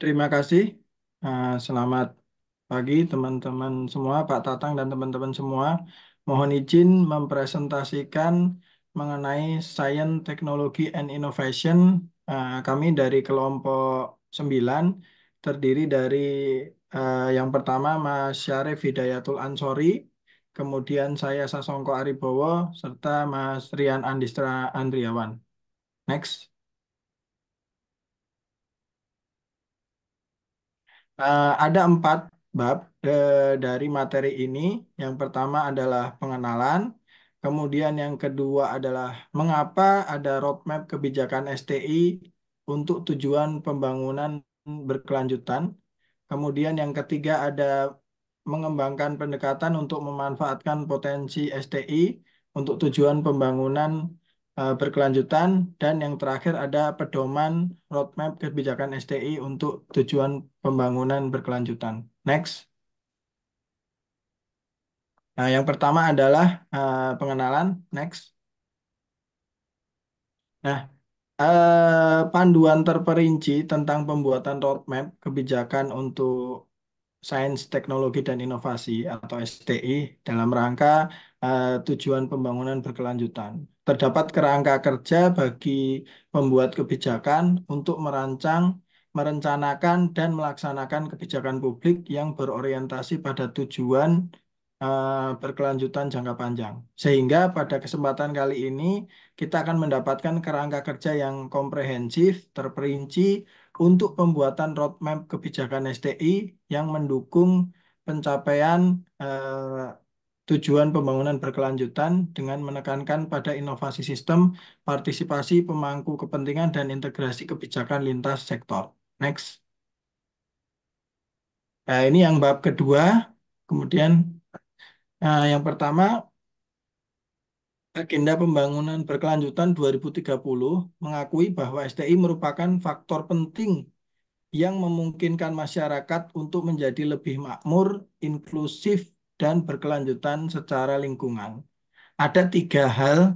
Terima kasih. Selamat pagi teman-teman semua, Pak Tatang dan teman-teman semua. Mohon izin mempresentasikan mengenai Science, Technology, and Innovation. Kami dari kelompok 9, terdiri dari yang pertama Mas Syarif Hidayatul Ansori, kemudian saya Sasongko Aribowo, serta Mas Rian Andistra Andriawan. Next. Ada 4 bab dari materi ini. Yang pertama adalah pengenalan, kemudian yang kedua adalah mengapa ada roadmap kebijakan STI untuk tujuan pembangunan berkelanjutan. Kemudian yang ketiga ada mengembangkan pendekatan untuk memanfaatkan potensi STI untuk tujuan pembangunan berkelanjutan, dan yang terakhir ada pedoman roadmap kebijakan STI untuk tujuan pembangunan berkelanjutan. Next. Nah, yang pertama adalah pengenalan. Next. Nah, panduan terperinci tentang pembuatan roadmap kebijakan untuk Sains, Teknologi, dan Inovasi atau STI dalam rangka tujuan pembangunan berkelanjutan. Terdapat kerangka kerja bagi pembuat kebijakan untuk merancang, merencanakan, dan melaksanakan kebijakan publik yang berorientasi pada tujuan berkelanjutan jangka panjang. Sehingga pada kesempatan kali ini kita akan mendapatkan kerangka kerja yang komprehensif, terperinci untuk pembuatan roadmap kebijakan STI yang mendukung pencapaian tujuan pembangunan berkelanjutan dengan menekankan pada inovasi sistem, partisipasi pemangku kepentingan, dan integrasi kebijakan lintas sektor. Next. Nah, ini yang bab kedua. Kemudian yang pertama, Agenda Pembangunan Berkelanjutan 2030 mengakui bahwa STI merupakan faktor penting yang memungkinkan masyarakat untuk menjadi lebih makmur, inklusif, dan berkelanjutan secara lingkungan. Ada 3 hal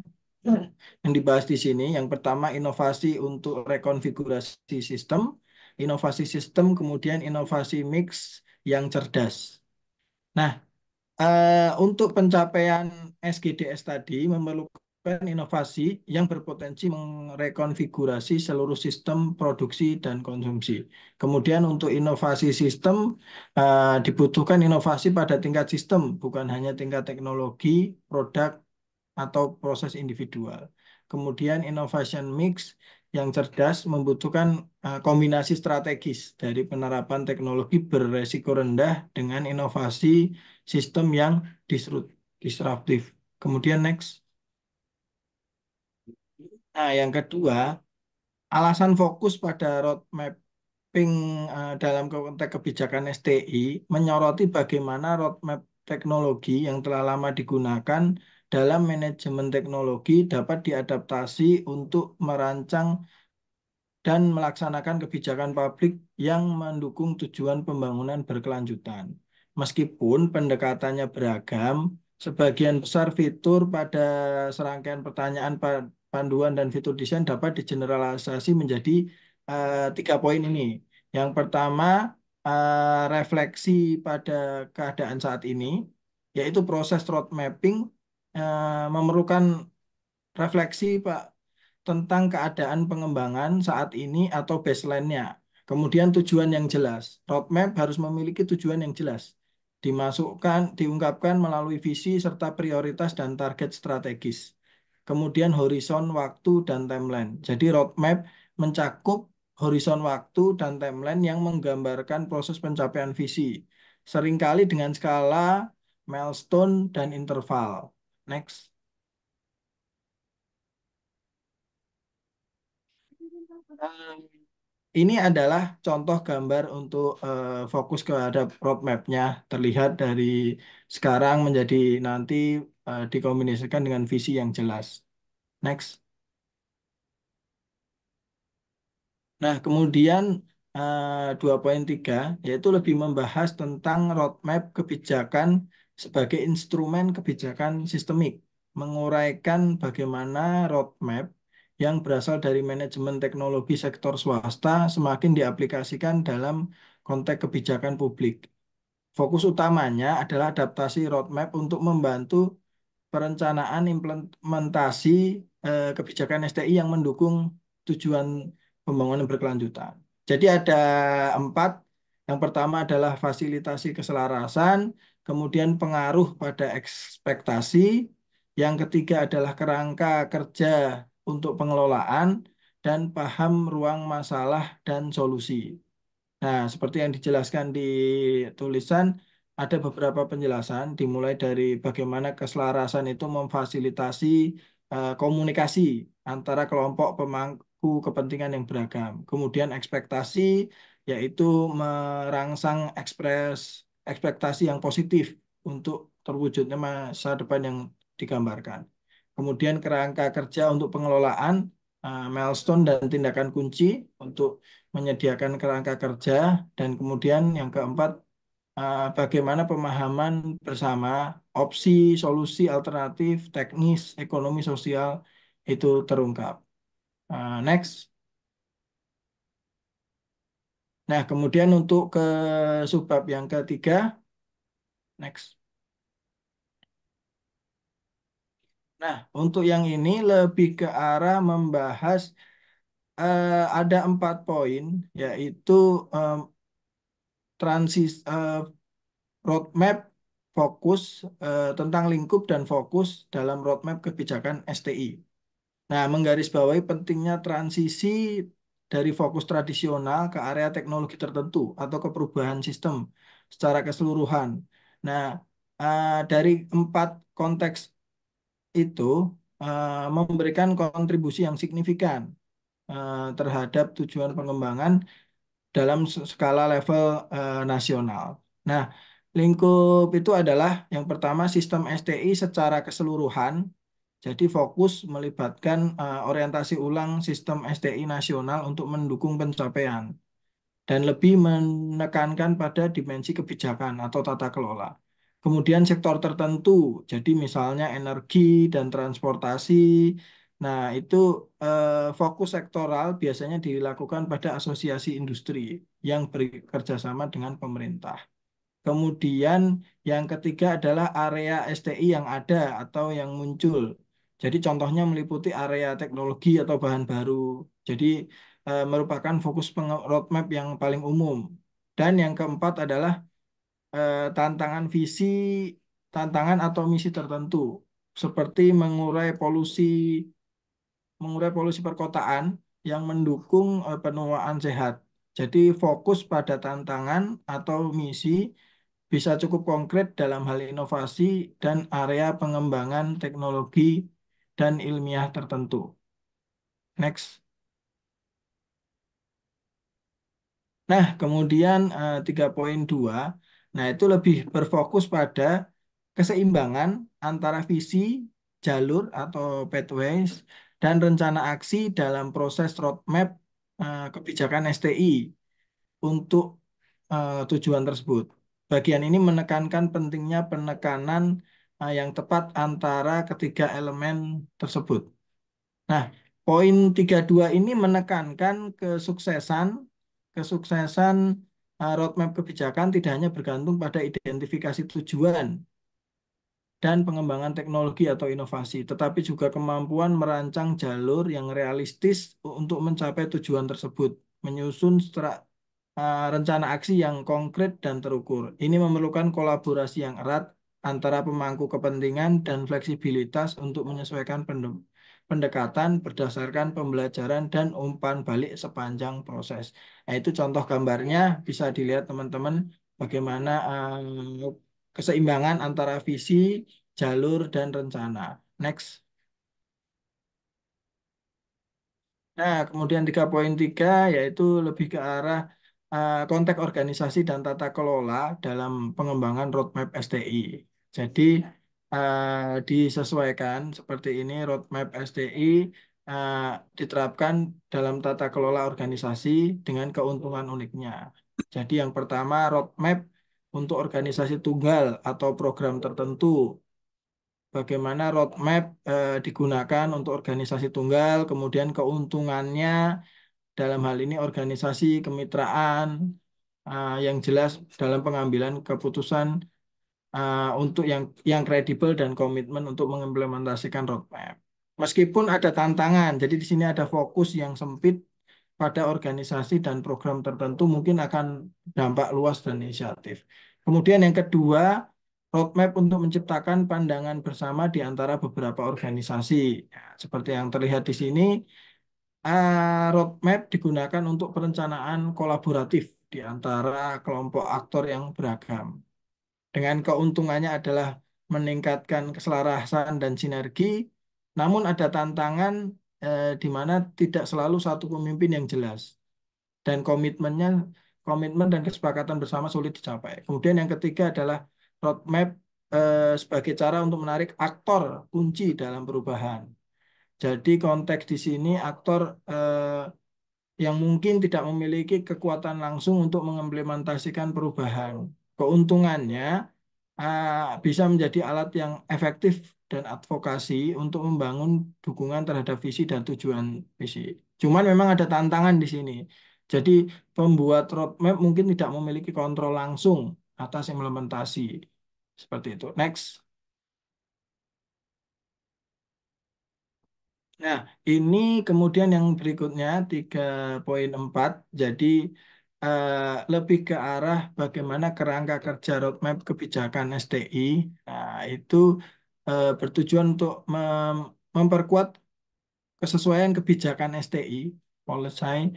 yang dibahas di sini. Yang pertama, inovasi untuk rekonfigurasi sistem, inovasi sistem, kemudian inovasi mix yang cerdas. Nah, untuk pencapaian SGDS tadi memerlukan inovasi yang berpotensi merekonfigurasi seluruh sistem produksi dan konsumsi. Kemudian untuk inovasi sistem dibutuhkan inovasi pada tingkat sistem, bukan hanya tingkat teknologi, produk, atau proses individual. Kemudian innovation mix yang cerdas membutuhkan kombinasi strategis dari penerapan teknologi beresiko rendah dengan inovasi sistem yang disruptif. Kemudian next. Nah, yang kedua, alasan fokus pada roadmapping dalam konteks kebijakan STI menyoroti bagaimana roadmap teknologi yang telah lama digunakan dalam manajemen teknologi dapat diadaptasi untuk merancang dan melaksanakan kebijakan publik yang mendukung tujuan pembangunan berkelanjutan. Meskipun pendekatannya beragam, sebagian besar fitur pada serangkaian pertanyaan panduan dan fitur desain dapat digeneralisasi menjadi 3 poin ini. Yang pertama, refleksi pada keadaan saat ini, yaitu proses road mapping memerlukan refleksi, Pak, tentang keadaan pengembangan saat ini atau baseline-nya. Kemudian tujuan yang jelas. Roadmap harus memiliki tujuan yang jelas. Dimasukkan, diungkapkan melalui visi serta prioritas dan target strategis. Kemudian horizon waktu dan timeline. Jadi roadmap mencakup horizon waktu dan timeline yang menggambarkan proses pencapaian visi. Seringkali dengan skala, milestone, dan interval. Next. Ini adalah contoh gambar untuk fokus kepada roadmap-nya. Terlihat dari sekarang menjadi nanti dikombinasikan dengan visi yang jelas. Next. Nah, kemudian 2.3 yaitu lebih membahas tentang roadmap kebijakan sebagai instrumen kebijakan sistemik, menguraikan bagaimana roadmap yang berasal dari manajemen teknologi sektor swasta semakin diaplikasikan dalam konteks kebijakan publik. Fokus utamanya adalah adaptasi roadmap untuk membantu perencanaan implementasi kebijakan STI yang mendukung tujuan pembangunan berkelanjutan. Jadi ada empat. Yang pertama adalah fasilitasi keselarasan, kemudian pengaruh pada ekspektasi, yang ketiga adalah kerangka kerja untuk pengelolaan, dan paham ruang masalah dan solusi. Nah, seperti yang dijelaskan di tulisan, ada beberapa penjelasan dimulai dari bagaimana keselarasan itu memfasilitasi komunikasi antara kelompok pemangku kepentingan yang beragam. Kemudian ekspektasi yaitu merangsang ekspektasi yang positif untuk terwujudnya masa depan yang digambarkan. Kemudian kerangka kerja untuk pengelolaan, milestone dan tindakan kunci untuk menyediakan kerangka kerja, dan kemudian yang keempat, bagaimana pemahaman bersama opsi, solusi alternatif, teknis, ekonomi, sosial itu terungkap. Next. Nah, kemudian untuk ke subbab yang ketiga, next. Nah, untuk yang ini lebih ke arah membahas ada 4 poin, yaitu em, transis roadmap, fokus tentang lingkup dan fokus dalam roadmap kebijakan STI. Nah, menggarisbawahi pentingnya transisi dari fokus tradisional ke area teknologi tertentu atau ke perubahan sistem secara keseluruhan. Nah, dari 4 konteks itu memberikan kontribusi yang signifikan terhadap tujuan pengembangan dalam skala level nasional. Nah, lingkup itu adalah yang pertama sistem STI secara keseluruhan. Jadi fokus melibatkan orientasi ulang sistem STI nasional untuk mendukung pencapaian dan lebih menekankan pada dimensi kebijakan atau tata kelola. Kemudian sektor tertentu, jadi misalnya energi dan transportasi. Nah, itu fokus sektoral biasanya dilakukan pada asosiasi industri yang bekerja sama dengan pemerintah. Kemudian yang ketiga adalah area STI yang ada atau yang muncul. Jadi contohnya meliputi area teknologi atau bahan baru. Jadi merupakan fokus roadmap yang paling umum. Dan yang keempat adalah tantangan visi, tantangan atau misi tertentu, seperti mengurai polusi perkotaan yang mendukung penuaan sehat. Jadi fokus pada tantangan atau misi bisa cukup konkret dalam hal inovasi dan area pengembangan teknologi dan ilmiah tertentu. Next. Nah, kemudian 3.2, nah itu lebih berfokus pada keseimbangan antara visi, jalur atau pathways, dan rencana aksi dalam proses roadmap kebijakan STI untuk tujuan tersebut. Bagian ini menekankan pentingnya penekanan yang tepat antara ketiga elemen tersebut. Nah, poin 32 ini menekankan kesuksesan roadmap kebijakan tidak hanya bergantung pada identifikasi tujuan dan pengembangan teknologi atau inovasi, tetapi juga kemampuan merancang jalur yang realistis untuk mencapai tujuan tersebut, menyusun rencana aksi yang konkret dan terukur. Ini memerlukan kolaborasi yang erat antara pemangku kepentingan dan fleksibilitas untuk menyesuaikan pendekatan berdasarkan pembelajaran dan umpan balik sepanjang proses. Nah, itu contoh gambarnya bisa dilihat teman-teman bagaimana keseimbangan antara visi, jalur, dan rencana. Next. Nah, kemudian 3.3 yaitu lebih ke arah konteks organisasi dan tata kelola dalam pengembangan roadmap STI. Jadi disesuaikan seperti ini roadmap STI eh, diterapkan dalam tata kelola organisasi dengan keuntungan uniknya. Jadi yang pertama roadmap untuk organisasi tunggal atau program tertentu. bagaimana roadmap digunakan untuk organisasi tunggal, kemudian keuntungannya dalam hal ini organisasi kemitraan yang jelas dalam pengambilan keputusan untuk yang kredibel dan komitmen untuk mengimplementasikan roadmap. Meskipun ada tantangan, jadi di sini ada fokus yang sempit pada organisasi dan program tertentu mungkin akan dampak luas dan inisiatif. Kemudian yang kedua, roadmap untuk menciptakan pandangan bersama di antara beberapa organisasi. Ya, seperti yang terlihat di sini, roadmap digunakan untuk perencanaan kolaboratif di antara kelompok aktor yang beragam. Dengan keuntungannya adalah meningkatkan keselarasan dan sinergi, namun ada tantangan di mana tidak selalu satu pemimpin yang jelas dan komitmen dan kesepakatan bersama sulit dicapai. Kemudian yang ketiga adalah roadmap sebagai cara untuk menarik aktor kunci dalam perubahan. Jadi konteks di sini aktor yang mungkin tidak memiliki kekuatan langsung untuk mengimplementasikan perubahan. Keuntungannya bisa menjadi alat yang efektif dan advokasi untuk membangun dukungan terhadap visi dan tujuan visi. Cuman memang ada tantangan di sini. Jadi pembuat roadmap mungkin tidak memiliki kontrol langsung atas implementasi. Seperti itu. Next. Nah, ini kemudian yang berikutnya 3.4. Jadi eh, lebih ke arah bagaimana kerangka kerja roadmap kebijakan SDI. Nah, itu bertujuan untuk memperkuat kesesuaian kebijakan STI, policy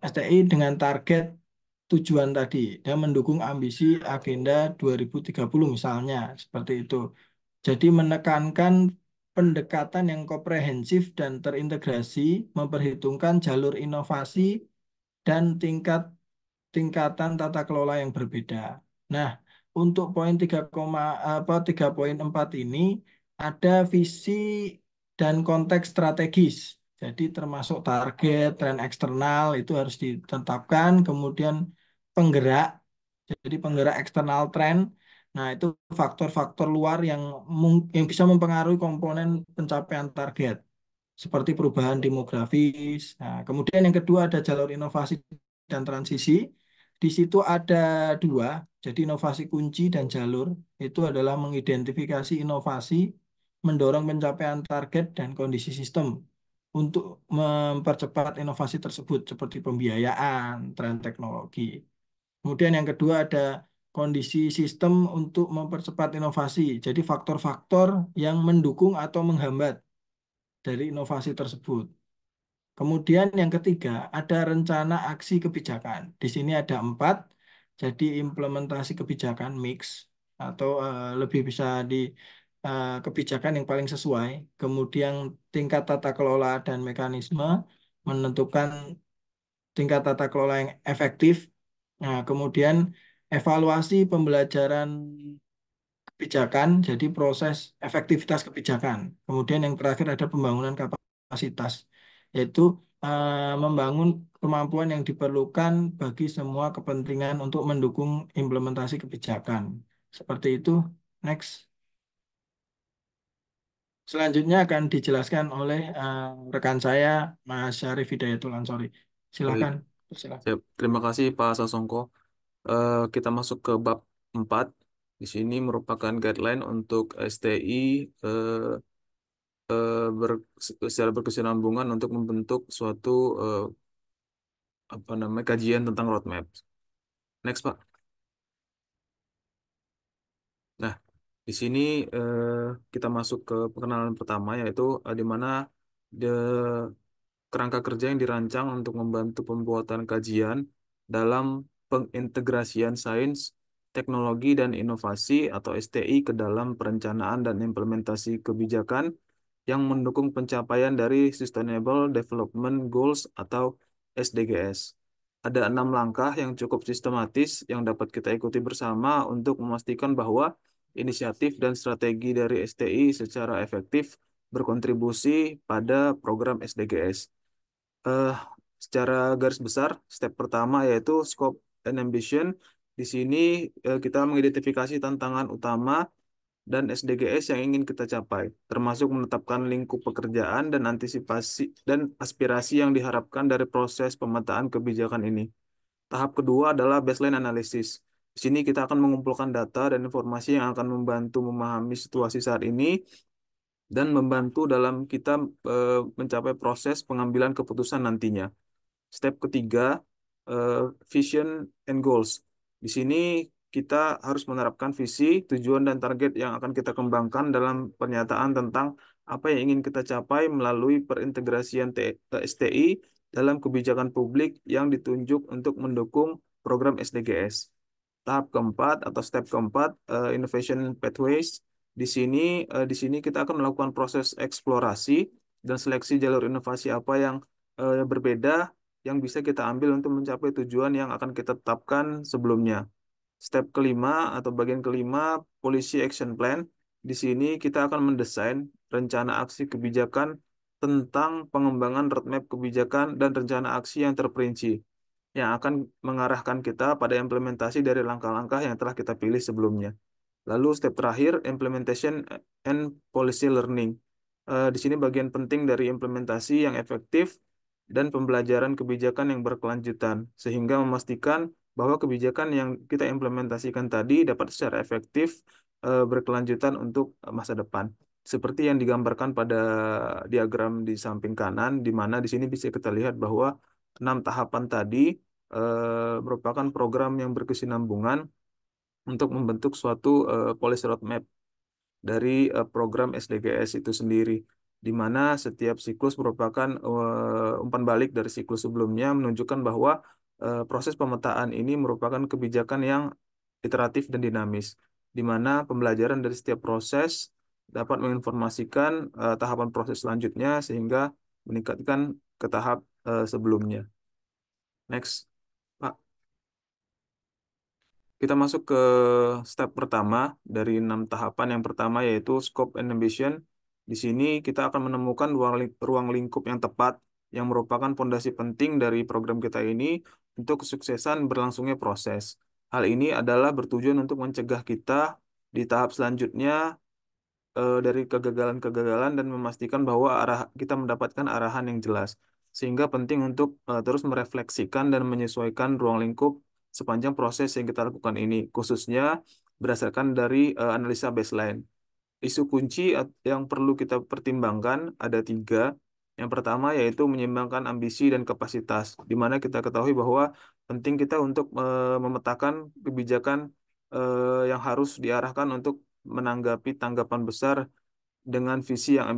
STI dengan target tujuan tadi dan mendukung ambisi agenda 2030 misalnya, seperti itu. Jadi menekankan pendekatan yang komprehensif dan terintegrasi, memperhitungkan jalur inovasi dan tingkatan tata kelola yang berbeda. Nah, untuk poin 3.4 ini ada visi dan konteks strategis. Jadi termasuk target, tren eksternal itu harus ditetapkan, kemudian penggerak, jadi penggerak eksternal tren. Nah, itu faktor-faktor luar yang bisa mempengaruhi komponen pencapaian target seperti perubahan demografis. Nah, kemudian yang kedua ada jalur inovasi dan transisi. Di situ ada dua, jadi inovasi kunci dan jalur itu adalah mengidentifikasi inovasi, mendorong pencapaian target dan kondisi sistem untuk mempercepat inovasi tersebut seperti pembiayaan, tren teknologi. Kemudian yang kedua ada kondisi sistem untuk mempercepat inovasi. Jadi faktor-faktor yang mendukung atau menghambat dari inovasi tersebut. Kemudian yang ketiga, ada rencana aksi kebijakan. Di sini ada 4, jadi implementasi kebijakan mix atau lebih bisa di kebijakan yang paling sesuai. Kemudian tingkat tata kelola dan mekanisme menentukan tingkat tata kelola yang efektif. Nah, kemudian evaluasi pembelajaran kebijakan, jadi proses efektivitas kebijakan. Kemudian yang terakhir ada pembangunan kapasitas, yaitu membangun kemampuan yang diperlukan bagi semua kepentingan untuk mendukung implementasi kebijakan. Seperti itu. Next. Selanjutnya akan dijelaskan oleh rekan saya, Mas Syarif Hidayatul Ansori. Baik, Silakan. Silakan. siap. Terima kasih Pak Sasongko. Kita masuk ke bab 4. Di sini merupakan guideline untuk STI secara berkesinambungan untuk membentuk suatu apa namanya kajian tentang roadmap. Next, Pak. Nah, di sini eh, kita masuk ke perkenalan pertama yaitu di mana the kerangka kerja yang dirancang untuk membantu pembuatan kajian dalam pengintegrasian sains, teknologi, dan inovasi atau STI ke dalam perencanaan dan implementasi kebijakan yang mendukung pencapaian dari Sustainable Development Goals atau SDGs. Ada 6 langkah yang cukup sistematis yang dapat kita ikuti bersama untuk memastikan bahwa inisiatif dan strategi dari STI secara efektif berkontribusi pada program SDGs. eh Secara garis besar, step pertama yaitu scope and ambition. Di sini kita mengidentifikasi tantangan utama dan SDGs yang ingin kita capai, termasuk menetapkan lingkup pekerjaan dan antisipasi dan aspirasi yang diharapkan dari proses pemetaan kebijakan ini. Tahap kedua adalah baseline analysis. Di sini kita akan mengumpulkan data dan informasi yang akan membantu memahami situasi saat ini dan membantu dalam kita mencapai proses pengambilan keputusan nantinya. Step ketiga, eh, vision and goals. Di sini kita harus menerapkan visi, tujuan, dan target yang akan kita kembangkan dalam pernyataan tentang apa yang ingin kita capai melalui perintegrasian STI dalam kebijakan publik yang ditunjuk untuk mendukung program SDGs. Tahap keempat atau step keempat, innovation pathways. Di sini kita akan melakukan proses eksplorasi dan seleksi jalur inovasi apa yang berbeda yang bisa kita ambil untuk mencapai tujuan yang akan kita tetapkan sebelumnya. Step kelima atau bagian kelima, policy action plan. Di sini kita akan mendesain rencana aksi kebijakan tentang pengembangan roadmap kebijakan dan rencana aksi yang terperinci yang akan mengarahkan kita pada implementasi dari langkah-langkah yang telah kita pilih sebelumnya. Lalu step terakhir, implementation and policy learning. Di sini bagian penting dari implementasi yang efektif dan pembelajaran kebijakan yang berkelanjutan, sehingga memastikan bahwa kebijakan yang kita implementasikan tadi dapat secara efektif berkelanjutan untuk masa depan. Seperti yang digambarkan pada diagram di samping kanan, di mana di sini bisa kita lihat bahwa 6 tahapan tadi merupakan program yang berkesinambungan untuk membentuk suatu policy roadmap dari program SDGs itu sendiri, di mana setiap siklus merupakan umpan balik dari siklus sebelumnya, menunjukkan bahwa proses pemetaan ini merupakan kebijakan yang iteratif dan dinamis, di mana pembelajaran dari setiap proses dapat menginformasikan tahapan proses selanjutnya sehingga meningkatkan ke tahap sebelumnya. Next, Pak. Kita masuk ke step pertama dari 6 tahapan. Yang pertama yaitu scope and ambition. Di sini kita akan menemukan ruang lingkup yang tepat yang merupakan fondasi penting dari program kita ini untuk kesuksesan berlangsungnya proses. Hal ini adalah bertujuan untuk mencegah kita di tahap selanjutnya dari kegagalan-kegagalan dan memastikan bahwa kita mendapatkan arahan yang jelas. Sehingga penting untuk terus merefleksikan dan menyesuaikan ruang lingkup sepanjang proses yang kita lakukan ini, khususnya berdasarkan dari analisa baseline. Isu kunci yang perlu kita pertimbangkan ada 3. Yang pertama yaitu menyeimbangkan ambisi dan kapasitas, di mana kita ketahui bahwa penting kita untuk memetakan kebijakan yang harus diarahkan untuk menanggapi tanggapan besar dengan visi yang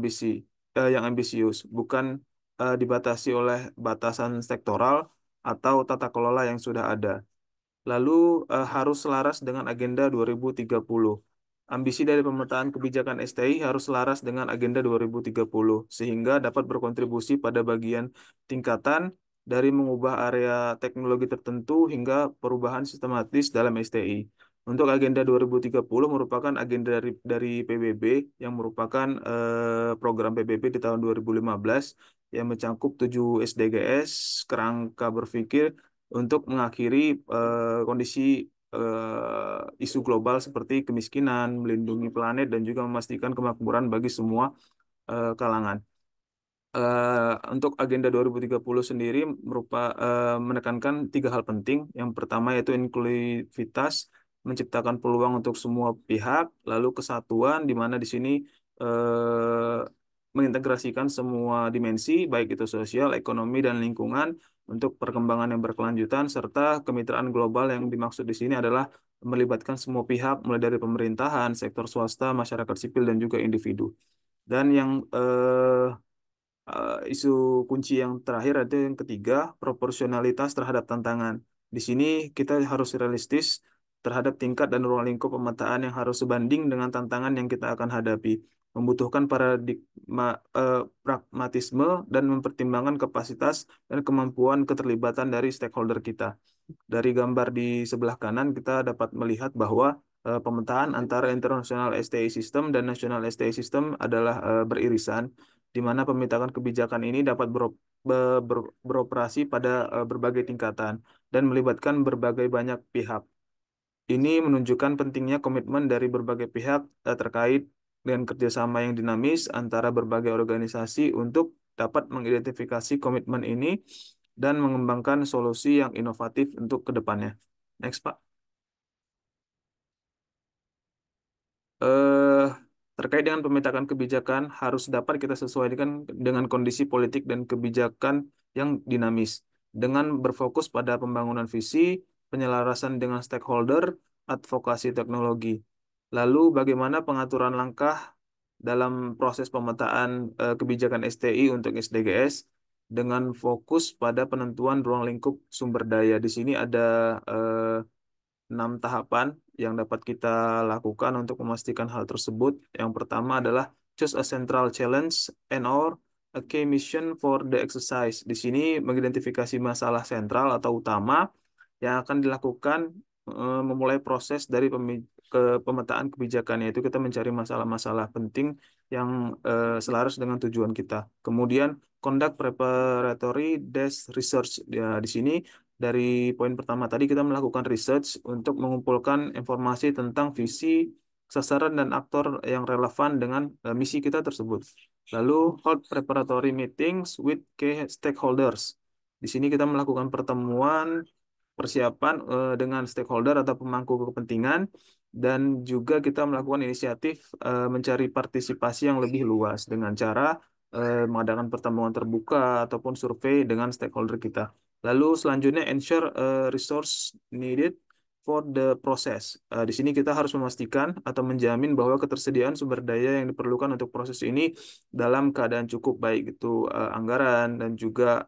ambisius, bukan dibatasi oleh batasan sektoral atau tata kelola yang sudah ada. Lalu harus selaras dengan Agenda 2030. Ambisi dari pemetaan kebijakan STI harus selaras dengan Agenda 2030, sehingga dapat berkontribusi pada bagian tingkatan dari mengubah area teknologi tertentu hingga perubahan sistematis dalam STI. Untuk Agenda 2030 merupakan agenda dari PBB yang merupakan program PBB di tahun 2015 yang mencakup 7 SDGs, kerangka berpikir untuk mengakhiri kondisi isu global seperti kemiskinan, melindungi planet, dan juga memastikan kemakmuran bagi semua kalangan. Untuk Agenda 2030 sendiri menekankan 3 hal penting. Yang pertama yaitu inklusivitas, menciptakan peluang untuk semua pihak, lalu kesatuan, di mana di sini eh, mengintegrasikan semua dimensi, baik itu sosial, ekonomi, dan lingkungan, untuk perkembangan yang berkelanjutan, serta kemitraan global yang dimaksud di sini adalah melibatkan semua pihak, mulai dari pemerintahan, sektor swasta, masyarakat sipil, dan juga individu. Dan yang isu kunci yang terakhir ada yang ketiga, proporsionalitas terhadap tantangan. Di sini kita harus realistis terhadap tingkat dan ruang lingkup pemetaan yang harus sebanding dengan tantangan yang kita akan hadapi. Membutuhkan paradigma pragmatisme dan mempertimbangkan kapasitas dan kemampuan keterlibatan dari stakeholder kita. Dari gambar di sebelah kanan kita dapat melihat bahwa pemetaan antara internasional STI System dan nasional STI System adalah beririsan, di mana pemetakan kebijakan ini dapat beroperasi pada berbagai tingkatan dan melibatkan berbagai banyak pihak. Ini menunjukkan pentingnya komitmen dari berbagai pihak terkait dengan kerjasama yang dinamis antara berbagai organisasi untuk dapat mengidentifikasi komitmen ini dan mengembangkan solusi yang inovatif untuk ke depannya. Next, Pak. eh, Terkait dengan pemetaan kebijakan harus dapat kita sesuaikan dengan kondisi politik dan kebijakan yang dinamis dengan berfokus pada pembangunan visi, penyelarasan dengan stakeholder, advokasi teknologi. Lalu bagaimana pengaturan langkah dalam proses pemetaan kebijakan STI untuk SDGs dengan fokus pada penentuan ruang lingkup sumber daya. Di sini ada eh, 6 tahapan yang dapat kita lakukan untuk memastikan hal tersebut. Yang pertama adalah choose a central challenge and or a key mission for the exercise. Di sini mengidentifikasi masalah sentral atau utama yang akan dilakukan memulai proses dari pemetaan kebijakan, yaitu kita mencari masalah-masalah penting yang selaras dengan tujuan kita. Kemudian conduct preparatory desk research. Ya, di sini dari poin pertama tadi kita melakukan research untuk mengumpulkan informasi tentang visi, sasaran, dan aktor yang relevan dengan misi kita tersebut. Lalu hold preparatory meetings with key stakeholders. Di sini kita melakukan pertemuan persiapan dengan stakeholder atau pemangku kepentingan dan juga kita melakukan inisiatif mencari partisipasi yang lebih luas dengan cara mengadakan pertemuan terbuka ataupun survei dengan stakeholder kita. Lalu selanjutnya ensure resource needed for the process. Di sini kita harus memastikan atau menjamin bahwa ketersediaan sumber daya yang diperlukan untuk proses ini dalam keadaan cukup, baik itu anggaran dan juga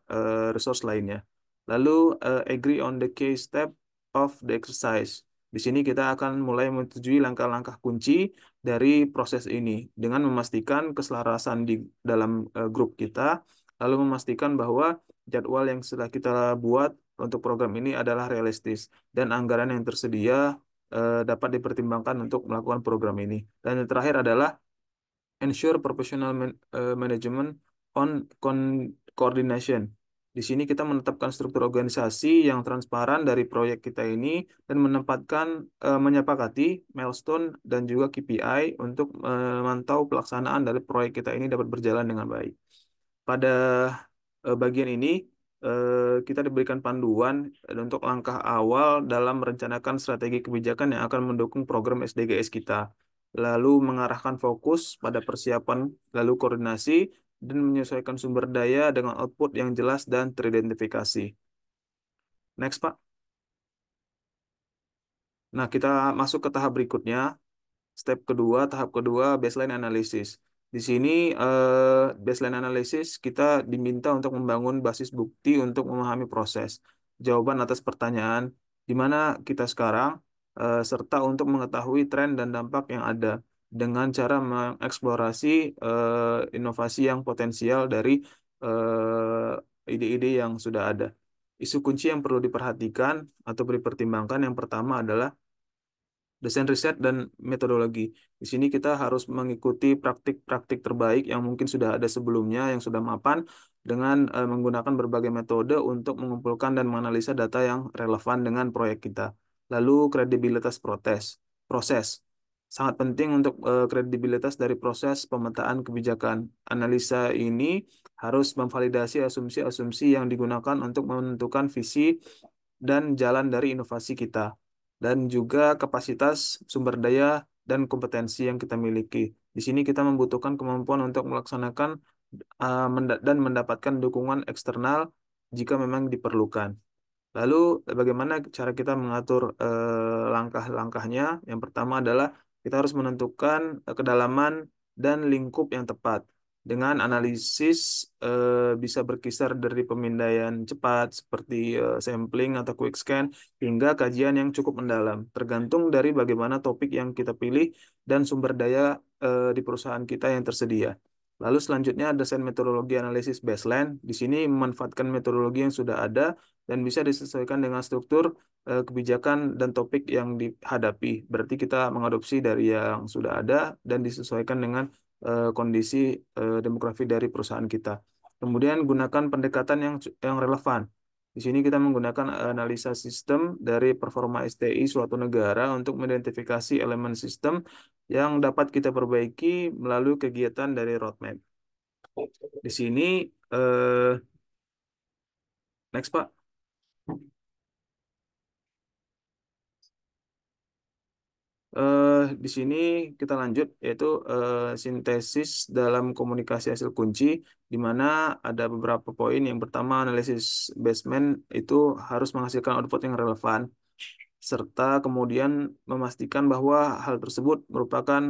resource lainnya. Lalu agree on the key step of the exercise. Di sini kita akan mulai menyetujui langkah-langkah kunci dari proses ini dengan memastikan keselarasan di dalam grup kita, lalu memastikan bahwa jadwal yang sudah kita buat untuk program ini adalah realistis dan anggaran yang tersedia dapat dipertimbangkan untuk melakukan program ini. Dan yang terakhir adalah ensure professional management on coordination. Di sini kita menetapkan struktur organisasi yang transparan dari proyek kita ini dan menyepakati milestone dan juga KPI untuk memantau pelaksanaan dari proyek kita ini dapat berjalan dengan baik. Pada bagian ini kita diberikan panduan untuk langkah awal dalam merencanakan strategi kebijakan yang akan mendukung program SDGs kita. Lalu mengarahkan fokus pada persiapan, lalu koordinasi, dan menyesuaikan sumber daya dengan output yang jelas dan teridentifikasi. Next, Pak. Nah, kita masuk ke tahap berikutnya. Step kedua, tahap kedua, baseline analysis. Di sini baseline analysis kita diminta untuk membangun basis bukti untuk memahami proses, jawaban atas pertanyaan di mana kita sekarang, serta untuk mengetahui tren dan dampak yang ada dengan cara mengeksplorasi inovasi yang potensial dari ide-ide yang sudah ada. Isu kunci yang perlu diperhatikan atau dipertimbangkan yang pertama adalah desain riset dan metodologi. Di sini kita harus mengikuti praktik-praktik terbaik yang mungkin sudah ada sebelumnya, yang sudah mapan, dengan menggunakan berbagai metode untuk mengumpulkan dan menganalisa data yang relevan dengan proyek kita. Lalu kredibilitas proses. Sangat penting untuk kredibilitas dari proses pemetaan kebijakan. Analisa ini harus memvalidasi asumsi-asumsi yang digunakan untuk menentukan visi dan jalan dari inovasi kita dan juga kapasitas sumber daya dan kompetensi yang kita miliki. Di sini kita membutuhkan kemampuan untuk melaksanakan dan mendapatkan dukungan eksternal jika memang diperlukan. Lalu bagaimana cara kita mengatur langkah-langkahnya? Yang pertama adalah kita harus menentukan kedalaman dan lingkup yang tepat. Dengan analisis bisa berkisar dari pemindaian cepat seperti sampling atau quick scan hingga kajian yang cukup mendalam, tergantung dari bagaimana topik yang kita pilih dan sumber daya di perusahaan kita yang tersedia. Lalu selanjutnya desain metodologi analisis baseline. Di sini memanfaatkan metodologi yang sudah ada dan bisa disesuaikan dengan struktur kebijakan dan topik yang dihadapi. Berarti kita mengadopsi dari yang sudah ada dan disesuaikan dengan kondisi demografi dari perusahaan kita. Kemudian gunakan pendekatan yang relevan. Di sini kita menggunakan analisa sistem dari performa STI suatu negara untuk mengidentifikasi elemen sistem yang dapat kita perbaiki melalui kegiatan dari roadmap. Di sini, eh, next Pak. Di sini kita lanjut yaitu sintesis dalam komunikasi hasil kunci di mana ada beberapa poin. Yang pertama, analisis basement itu harus menghasilkan output yang relevan serta kemudian memastikan bahwa hal tersebut merupakan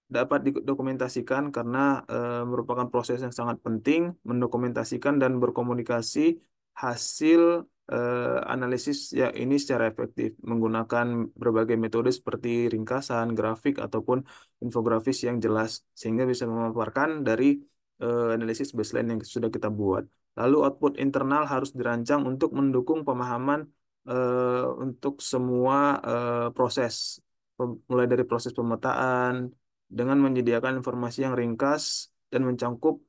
dapat didokumentasikan karena merupakan proses yang sangat penting mendokumentasikan dan berkomunikasi hasil analisis ya ini secara efektif menggunakan berbagai metode seperti ringkasan, grafik ataupun infografis yang jelas sehingga bisa memaparkan dari analisis baseline yang sudah kita buat. Lalu output internal harus dirancang untuk mendukung pemahaman untuk semua proses mulai dari proses pemetaan dengan menyediakan informasi yang ringkas dan mencangkup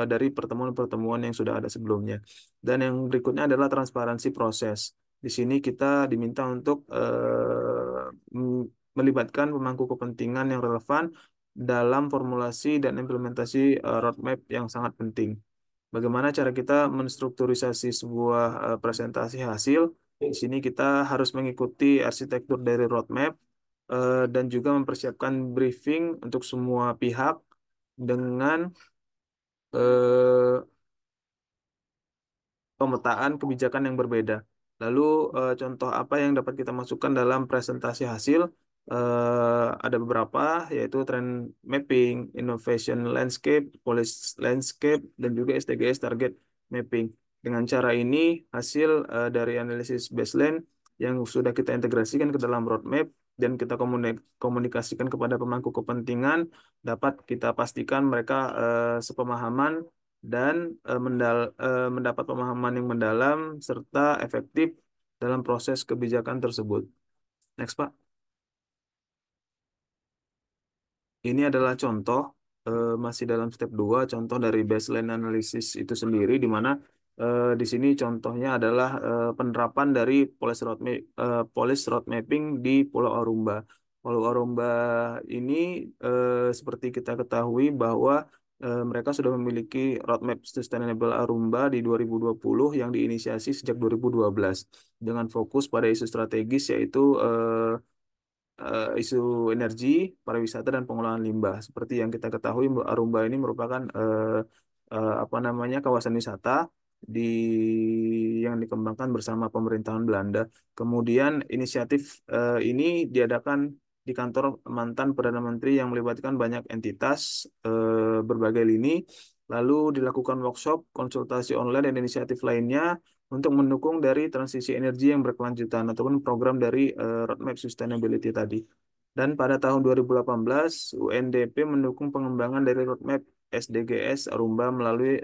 dari pertemuan-pertemuan yang sudah ada sebelumnya. Dan yang berikutnya adalah transparansi proses. Di sini kita diminta untuk melibatkan pemangku kepentingan yang relevan dalam formulasi dan implementasi roadmap yang sangat penting. Bagaimana cara kita menstrukturisasi sebuah presentasi hasil? Di sini kita harus mengikuti arsitektur dari roadmap dan juga mempersiapkan briefing untuk semua pihak dengan eh, pemetaan kebijakan yang berbeda. Lalu contoh apa yang dapat kita masukkan dalam presentasi hasil? Ada beberapa, yaitu trend mapping, innovation landscape, policy landscape, dan juga STGS target mapping. Dengan cara ini, hasil dari analisis baseline yang sudah kita integrasikan ke dalam roadmap dan kita komunikasikan kepada pemangku kepentingan, dapat kita pastikan mereka sepemahaman dan mendapat pemahaman yang mendalam serta efektif dalam proses kebijakan tersebut. Next, Pak. Ini adalah contoh masih dalam step 2 contoh dari baseline analysis itu sendiri di mana di sini contohnya adalah penerapan dari policy road mapping di Pulau Aruba. Pulau Aruba ini seperti kita ketahui bahwa mereka sudah memiliki roadmap Sustainable Aruba di 2020 yang diinisiasi sejak 2012 dengan fokus pada isu strategis yaitu isu energi, pariwisata, dan pengelolaan limbah. Seperti yang kita ketahui, Aruba ini merupakan apa namanya kawasan wisata di yang dikembangkan bersama pemerintahan Belanda. Kemudian inisiatif ini diadakan di kantor mantan Perdana Menteri yang melibatkan banyak entitas berbagai lini. Lalu dilakukan workshop, konsultasi online, dan inisiatif lainnya untuk mendukung dari transisi energi yang berkelanjutan ataupun program dari roadmap sustainability tadi. Dan pada tahun 2018, UNDP mendukung pengembangan dari roadmap SDGs Arumba melalui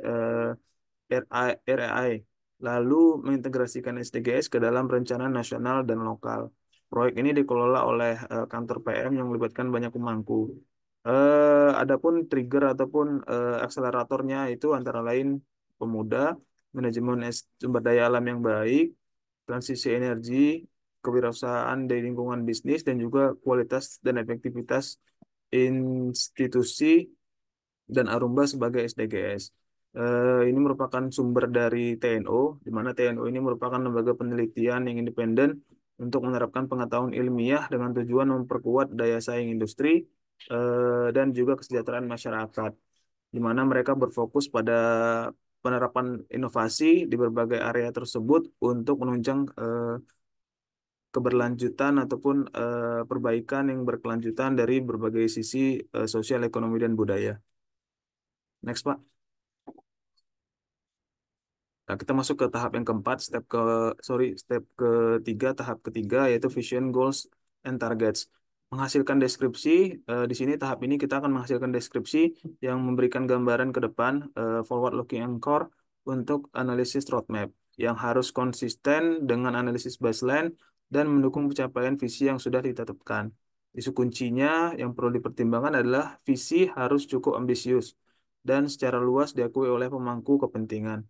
RAI, lalu mengintegrasikan SDGs ke dalam rencana nasional dan lokal. Proyek ini dikelola oleh kantor PM yang melibatkan banyak pemangku. Adapun trigger ataupun akseleratornya itu antara lain pemuda, manajemen sumber daya alam yang baik, transisi energi, kewirausahaan dari lingkungan bisnis, dan juga kualitas dan efektivitas institusi dan Arumba sebagai SDGs. Ini merupakan sumber dari TNO, di mana TNO ini merupakan lembaga penelitian yang independen untuk menerapkan pengetahuan ilmiah dengan tujuan memperkuat daya saing industri dan juga kesejahteraan masyarakat, di mana mereka berfokus pada penerapan inovasi di berbagai area tersebut untuk menunjang keberlanjutan ataupun perbaikan yang berkelanjutan dari berbagai sisi sosial, ekonomi, dan budaya. Next, Pak. Nah, kita masuk ke tahap yang keempat, step ketiga, tahap ketiga yaitu vision, goals, and targets. Menghasilkan deskripsi, di sini tahap ini kita akan menghasilkan deskripsi yang memberikan gambaran ke depan, forward looking anchor untuk analisis roadmap yang harus konsisten dengan analisis baseline dan mendukung pencapaian visi yang sudah ditetapkan. Isu kuncinya yang perlu dipertimbangkan adalah visi harus cukup ambisius dan secara luas diakui oleh pemangku kepentingan.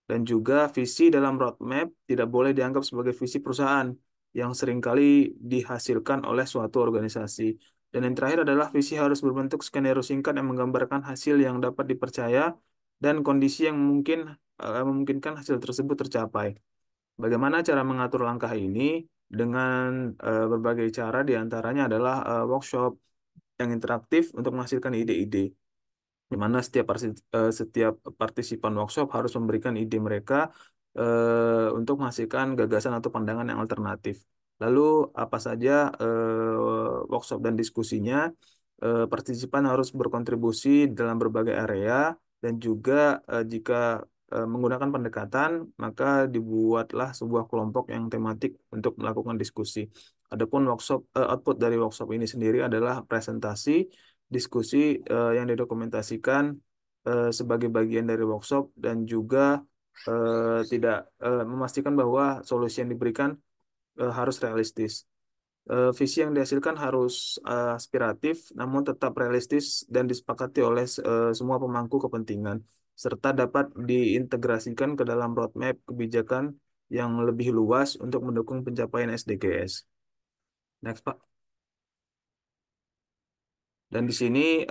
Dan juga visi dalam roadmap tidak boleh dianggap sebagai visi perusahaan yang seringkali dihasilkan oleh suatu organisasi. Dan yang terakhir adalah visi harus berbentuk skenario singkat yang menggambarkan hasil yang dapat dipercaya dan kondisi yang memungkinkan hasil tersebut tercapai. Bagaimana cara mengatur langkah ini? Dengan berbagai cara, diantaranya adalah workshop yang interaktif untuk menghasilkan ide-ide di mana setiap partisipan workshop harus memberikan ide mereka untuk menghasilkan gagasan atau pandangan yang alternatif. Lalu apa saja workshop dan diskusinya? Partisipan harus berkontribusi dalam berbagai area dan juga jika menggunakan pendekatan, maka dibuatlah sebuah kelompok yang tematik untuk melakukan diskusi. Adapun output dari workshop ini sendiri adalah presentasi diskusi yang didokumentasikan sebagai bagian dari workshop dan juga tidak memastikan bahwa solusi yang diberikan harus realistis. Visi yang dihasilkan harus aspiratif, namun tetap realistis dan disepakati oleh semua pemangku kepentingan, serta dapat diintegrasikan ke dalam roadmap kebijakan yang lebih luas untuk mendukung pencapaian SDGs. Next, Pak. Dan di sini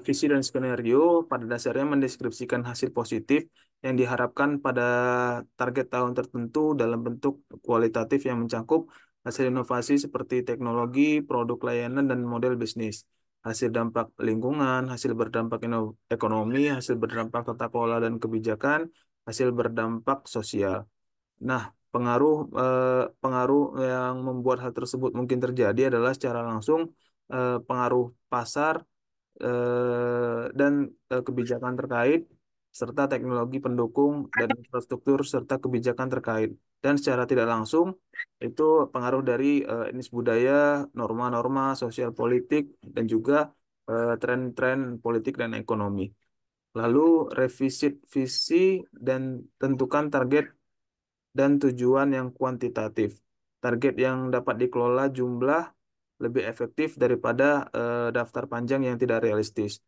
visi dan skenario pada dasarnya mendeskripsikan hasil positif yang diharapkan pada target tahun tertentu dalam bentuk kualitatif yang mencakup hasil inovasi seperti teknologi, produk layanan, dan model bisnis. Hasil dampak lingkungan, hasil berdampak ekonomi, hasil berdampak tata kelola dan kebijakan, hasil berdampak sosial. Nah, pengaruh yang membuat hal tersebut mungkin terjadi adalah secara langsung pengaruh pasar dan kebijakan terkait, serta teknologi pendukung dan infrastruktur serta kebijakan terkait. Dan secara tidak langsung itu pengaruh dari etnis budaya, norma-norma sosial politik, dan juga tren-tren politik dan ekonomi. Lalu revisit visi dan tentukan target dan tujuan yang kuantitatif. Target yang dapat dikelola jumlah lebih efektif daripada daftar panjang yang tidak realistis.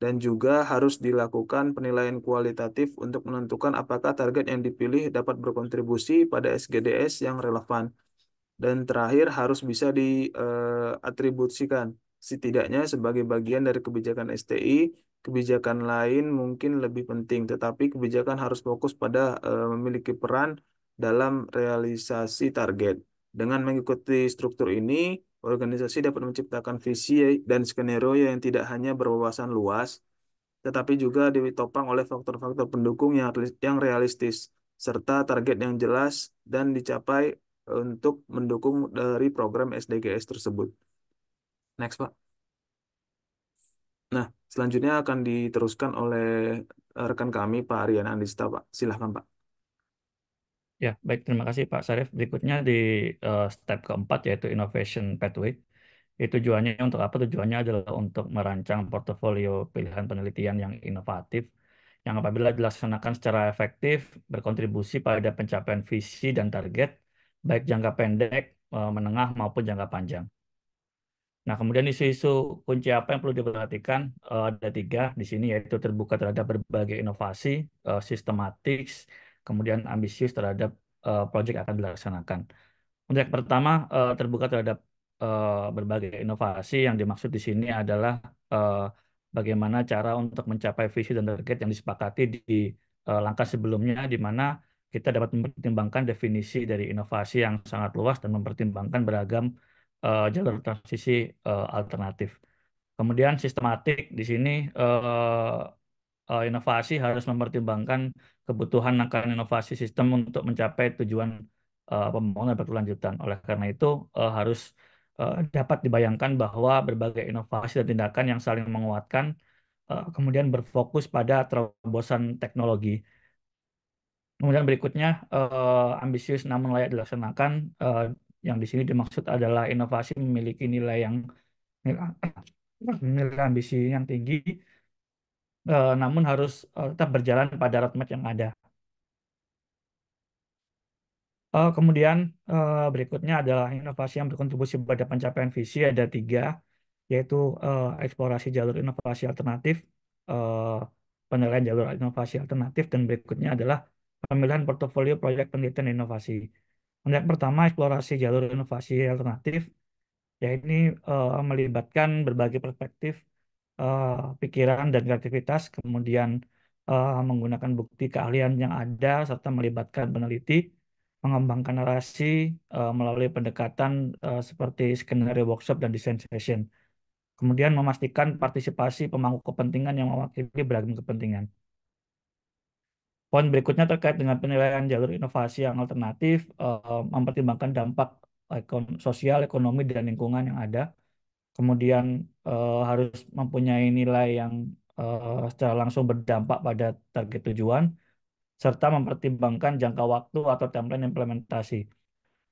Dan juga harus dilakukan penilaian kualitatif untuk menentukan apakah target yang dipilih dapat berkontribusi pada SGDS yang relevan. Dan terakhir harus bisa diatribusikan setidaknya sebagai bagian dari kebijakan STI. Kebijakan lain mungkin lebih penting, tetapi kebijakan harus fokus pada memiliki peran dalam realisasi target. Dengan mengikuti struktur ini, organisasi dapat menciptakan visi dan skenario yang tidak hanya berwawasan luas, tetapi juga ditopang oleh faktor-faktor pendukung yang realistis, serta target yang jelas dan dicapai untuk mendukung dari program SDGs tersebut. Next, Pak. Nah, selanjutnya akan diteruskan oleh rekan kami, Pak Aryan Andista, Pak. Silahkan, Pak. Ya, baik. Terima kasih Pak Sarif. Berikutnya di step keempat yaitu Innovation Pathway. Itu tujuannya untuk apa? Tujuannya adalah untuk merancang portofolio pilihan penelitian yang inovatif, yang apabila dilaksanakan secara efektif, berkontribusi pada pencapaian visi dan target, baik jangka pendek, menengah, maupun jangka panjang. Nah, kemudian isu-isu kunci apa yang perlu diperhatikan? Ada tiga di sini, yaitu terbuka terhadap berbagai inovasi, sistematis, kemudian ambisius terhadap proyek yang akan dilaksanakan. Untuk yang pertama, terbuka terhadap berbagai inovasi. Yang dimaksud di sini adalah eh, bagaimana cara untuk mencapai visi dan target yang disepakati di langkah sebelumnya, di mana kita dapat mempertimbangkan definisi dari inovasi yang sangat luas dan mempertimbangkan beragam jalur transisi alternatif. Kemudian sistematik di sini inovasi harus mempertimbangkan kebutuhan akan inovasi sistem untuk mencapai tujuan pembangunan berkelanjutan. Oleh karena itu harus dapat dibayangkan bahwa berbagai inovasi dan tindakan yang saling menguatkan kemudian berfokus pada terobosan teknologi. Kemudian berikutnya ambisius namun layak dilaksanakan. Yang di sini dimaksud adalah inovasi memiliki nilai yang nilai, nilai ambisi yang tinggi, namun harus tetap berjalan pada roadmap yang ada. Kemudian berikutnya adalah inovasi yang berkontribusi pada pencapaian visi, ada tiga, yaitu eksplorasi jalur inovasi alternatif, eh, penilaian jalur inovasi alternatif, dan berikutnya adalah pemilihan portofolio proyek penelitian dan inovasi. Yang pertama, eksplorasi jalur inovasi alternatif, ya ini melibatkan berbagai perspektif, eh, pikiran dan kreativitas, kemudian menggunakan bukti keahlian yang ada, serta melibatkan peneliti, mengembangkan narasi melalui pendekatan seperti skenario workshop dan design session. Kemudian memastikan partisipasi pemangku kepentingan yang mewakili beragam kepentingan. Poin berikutnya terkait dengan penilaian jalur inovasi yang alternatif, mempertimbangkan dampak sosial, ekonomi, dan lingkungan yang ada. Kemudian harus mempunyai nilai yang secara langsung berdampak pada target tujuan, serta mempertimbangkan jangka waktu atau timeline implementasi.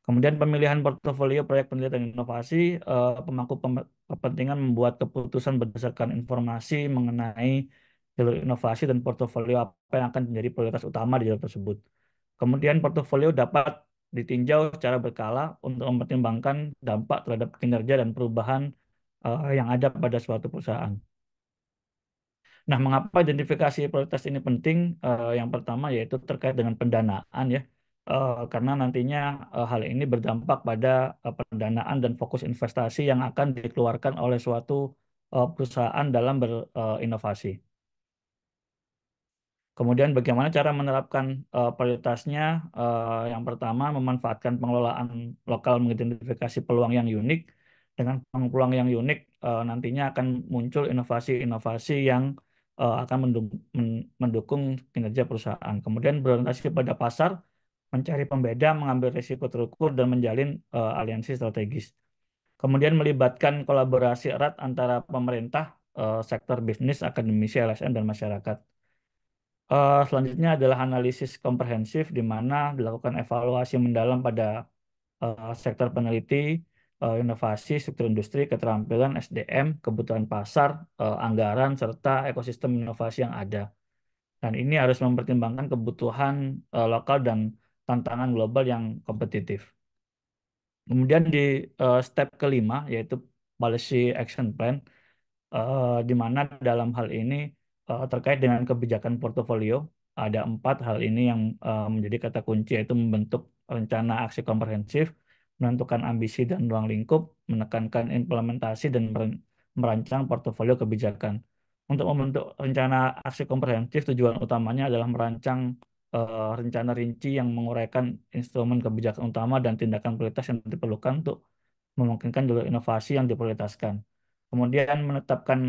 Kemudian pemilihan portofolio proyek penelitian dan inovasi, pemangku kepentingan membuat keputusan berdasarkan informasi mengenai jalur inovasi dan portofolio apa yang akan menjadi prioritas utama di jalur tersebut. Kemudian portofolio dapat ditinjau secara berkala untuk mempertimbangkan dampak terhadap kinerja dan perubahan yang ada pada suatu perusahaan. Nah, mengapa identifikasi prioritas ini penting? Yang pertama yaitu terkait dengan pendanaan ya. Karena nantinya hal ini berdampak pada pendanaan dan fokus investasi yang akan dikeluarkan oleh suatu perusahaan dalam berinovasi. Kemudian bagaimana cara menerapkan prioritasnya? Yang pertama, memanfaatkan pengelolaan lokal mengidentifikasi peluang yang unik. Dengan peluang yang unik, nantinya akan muncul inovasi-inovasi yang akan mendukung kinerja perusahaan. Kemudian berorientasi pada pasar, mencari pembeda, mengambil risiko terukur, dan menjalin aliansi strategis. Kemudian melibatkan kolaborasi erat antara pemerintah, sektor bisnis, akademisi, LSM, dan masyarakat. Selanjutnya adalah analisis komprehensif di mana dilakukan evaluasi mendalam pada sektor peneliti, inovasi, struktur industri, keterampilan, SDM, kebutuhan pasar, anggaran, serta ekosistem inovasi yang ada. Dan ini harus mempertimbangkan kebutuhan lokal dan tantangan global yang kompetitif. Kemudian di step kelima yaitu policy action plan, di mana dalam hal ini terkait dengan kebijakan portofolio ada 4 hal ini yang menjadi kata kunci, yaitu membentuk rencana aksi komprehensif, menentukan ambisi dan ruang lingkup, menekankan implementasi dan merancang portofolio kebijakan. Untuk membentuk rencana aksi komprehensif, tujuan utamanya adalah merancang rencana rinci yang menguraikan instrumen kebijakan utama dan tindakan prioritas yang diperlukan untuk memungkinkan jalur inovasi yang diprioritaskan. Kemudian menetapkan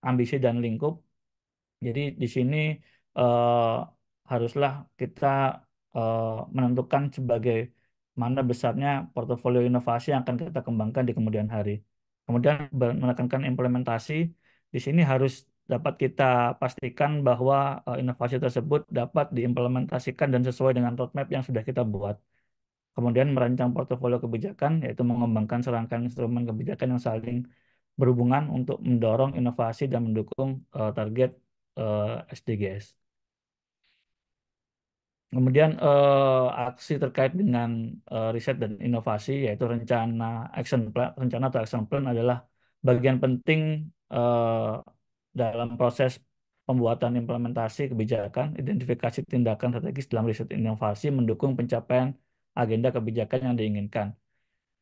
ambisi dan lingkup. Jadi di sini eh, haruslah kita eh, menentukan sebagai mana besarnya portofolio inovasi yang akan kita kembangkan di kemudian hari. Kemudian menekankan implementasi. Di sini harus dapat kita pastikan bahwa inovasi tersebut dapat diimplementasikan dan sesuai dengan roadmap yang sudah kita buat. Kemudian merancang portofolio kebijakan, yaitu mengembangkan serangkaian instrumen kebijakan yang saling berhubungan untuk mendorong inovasi dan mendukung target SDGs. Kemudian aksi terkait dengan riset dan inovasi, yaitu rencana atau action plan adalah bagian penting eh, dalam proses pembuatan implementasi kebijakan, identifikasi tindakan strategis dalam riset inovasi, mendukung pencapaian agenda kebijakan yang diinginkan.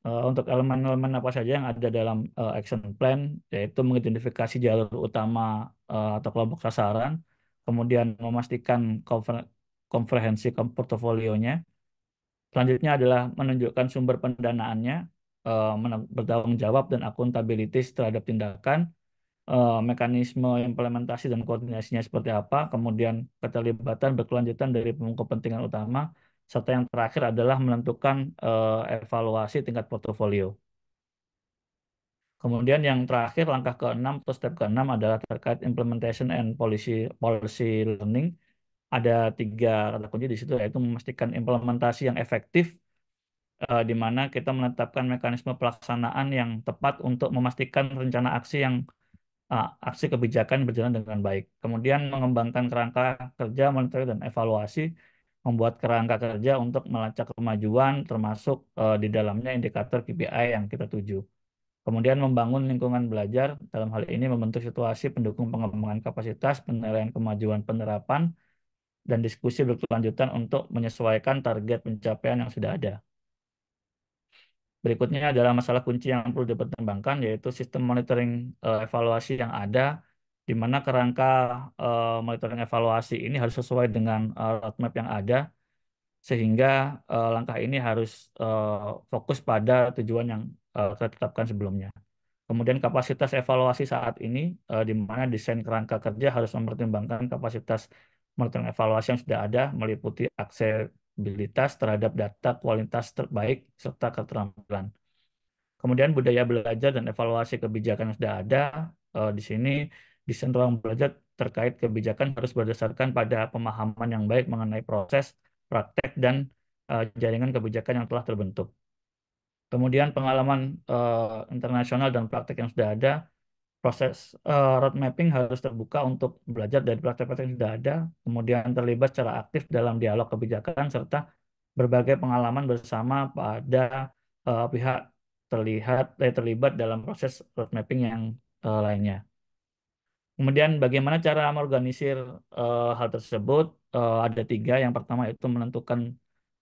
Untuk elemen-elemen apa saja yang ada dalam action plan, yaitu mengidentifikasi jalur utama atau kelompok sasaran, kemudian memastikan komprehensi portofolionya. Selanjutnya adalah menunjukkan sumber pendanaannya, bertanggung jawab dan akuntabilitas terhadap tindakan, mekanisme implementasi dan koordinasinya seperti apa, kemudian keterlibatan berkelanjutan dari pemangku kepentingan utama, serta yang terakhir adalah menentukan evaluasi tingkat portofolio. Kemudian yang terakhir, langkah ke-6 atau step ke-6 adalah terkait implementation and policy learning. Ada 3 kata kunci di situ, yaitu memastikan implementasi yang efektif, di mana kita menetapkan mekanisme pelaksanaan yang tepat untuk memastikan rencana aksi kebijakan berjalan dengan baik. Kemudian mengembangkan kerangka kerja, monitoring, dan evaluasi, membuat kerangka kerja untuk melacak kemajuan, termasuk di dalamnya indikator KPI yang kita tuju. Kemudian membangun lingkungan belajar, dalam hal ini membentuk situasi pendukung pengembangan kapasitas, penilaian kemajuan penerapan, dan diskusi berkelanjutan untuk menyesuaikan target pencapaian yang sudah ada. Berikutnya adalah masalah kunci yang perlu dipertimbangkan, yaitu sistem monitoring evaluasi yang ada, di mana kerangka monitoring evaluasi ini harus sesuai dengan roadmap yang ada, sehingga langkah ini harus fokus pada tujuan yang kita tetapkan sebelumnya. Kemudian kapasitas evaluasi saat ini, di mana desain kerangka kerja harus mempertimbangkan kapasitas monitoring evaluasi yang sudah ada, meliputi aksesibilitas terhadap data, kualitas terbaik, serta keterampilan. Kemudian budaya belajar dan evaluasi kebijakan yang sudah ada, di sini desain ruang belajar terkait kebijakan harus berdasarkan pada pemahaman yang baik mengenai proses, praktek, dan jaringan kebijakan yang telah terbentuk. Kemudian pengalaman internasional dan praktek yang sudah ada, proses road mapping harus terbuka untuk belajar dari praktek-praktek yang sudah ada, kemudian terlibat secara aktif dalam dialog kebijakan, serta berbagai pengalaman bersama pada pihak terlibat dalam proses road mapping yang lainnya. Kemudian bagaimana cara mengorganisir hal tersebut? Ada tiga. Yang pertama itu menentukan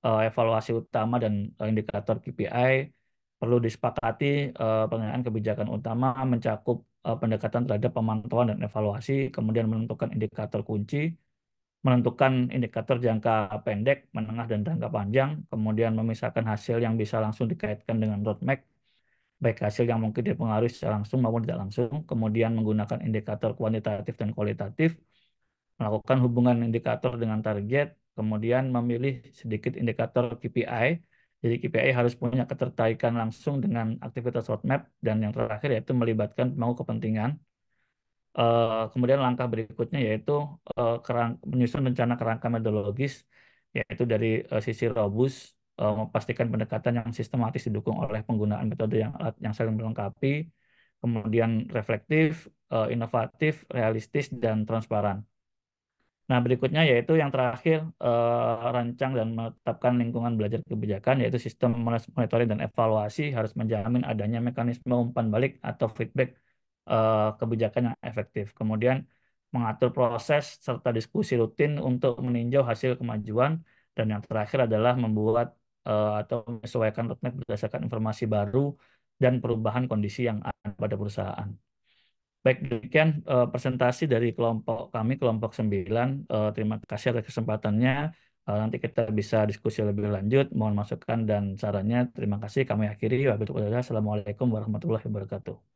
evaluasi utama dan indikator KPI. Perlu disepakati pengenaan kebijakan utama mencakup pendekatan terhadap pemantauan dan evaluasi, kemudian menentukan indikator kunci, menentukan indikator jangka pendek, menengah, dan jangka panjang, kemudian memisahkan hasil yang bisa langsung dikaitkan dengan roadmap, baik hasil yang mungkin dipengaruhi secara langsung maupun tidak langsung, kemudian menggunakan indikator kuantitatif dan kualitatif, melakukan hubungan indikator dengan target, kemudian memilih sedikit indikator KPI. Jadi KPI harus punya ketertarikan langsung dengan aktivitas roadmap, dan yang terakhir yaitu melibatkan pemangku kepentingan. Kemudian langkah berikutnya yaitu menyusun rencana kerangka metodologis, yaitu dari sisi robust, memastikan pendekatan yang sistematis didukung oleh penggunaan metode yang saling melengkapi, kemudian reflektif, inovatif, realistis, dan transparan. Nah, berikutnya yaitu yang terakhir, rancang dan menetapkan lingkungan belajar kebijakan, yaitu sistem monitoring dan evaluasi harus menjamin adanya mekanisme umpan balik atau feedback kebijakan yang efektif. Kemudian mengatur proses serta diskusi rutin untuk meninjau hasil kemajuan, dan yang terakhir adalah membuat atau menyesuaikan roadmap berdasarkan informasi baru dan perubahan kondisi yang ada pada perusahaan. Baik, demikian presentasi dari kelompok kami, kelompok 9. Terima kasih atas kesempatannya. Nanti kita bisa diskusi lebih lanjut. Mohon masukan dan sarannya. Terima kasih. Kami akhiri. Wabillahi taufiq. Assalamualaikum warahmatullahi wabarakatuh.